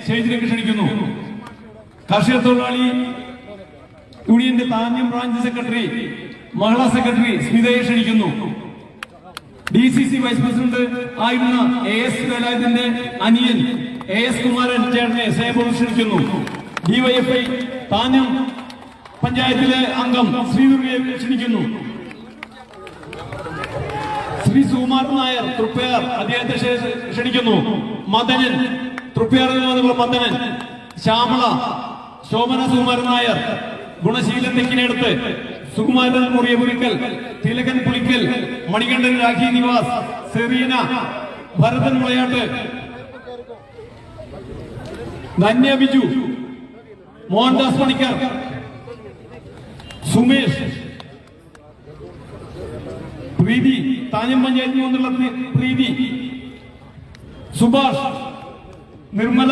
സ്റ്റേജിലേക്ക് ക്ഷണിക്കുന്നു. കർഷക തൊഴിലാളി യൂണിയന്റെ താന്യം ബ്രാഞ്ച് സെക്രട്ടറി, മഹിളാ സെക്രട്ടറി സ്മിതയെ ക്ഷണിക്കുന്നു. DCC വൈസ് പ്രസിഡന്റ് ആയിരുന്ന AS വേലായുധന്റെ അനിയൻ AS കുമാരൻ ചേട്ടനെ സ്നേഹപൂർവ്വം ക്ഷണിക്കുന്നു. DYFI താന്യം പഞ്ചായത്തിലെ അംഗം ശ്രീദുർഗയെ ക്ഷണിക്കുന്നു. ശ്രീ സുകുമാരൻ നായർ തൃപ്പയാർ, അദ്ദേഹത്തെ ക്ഷണിക്കുന്നു. മദനൻ, തൃപ്പയാറിൽ നിന്നുള്ള മദനൻ, ശ്യാമള, ശോഭന സുകുമാരൻ നായർ, ഗുണശീലൻ തെക്കിനടുത്ത്, സുകുമാരൻ മുറിയപുരിക്കൽ, തിലകൻ പുളിക്കൽ, മണികണ്ഠൻ രാഖി നിവാസ്, സെറീന, ഭരതൻ മുളയാട്ട്, ധന്യ ബിജു, മോഹൻദാസ് പണിക്കർ, സുമേഷ്, പ്രീതി, താന്യം പഞ്ചായത്തിൽ നിന്നുള്ള പ്രീതി, സുഭാഷ്, നിർമ്മല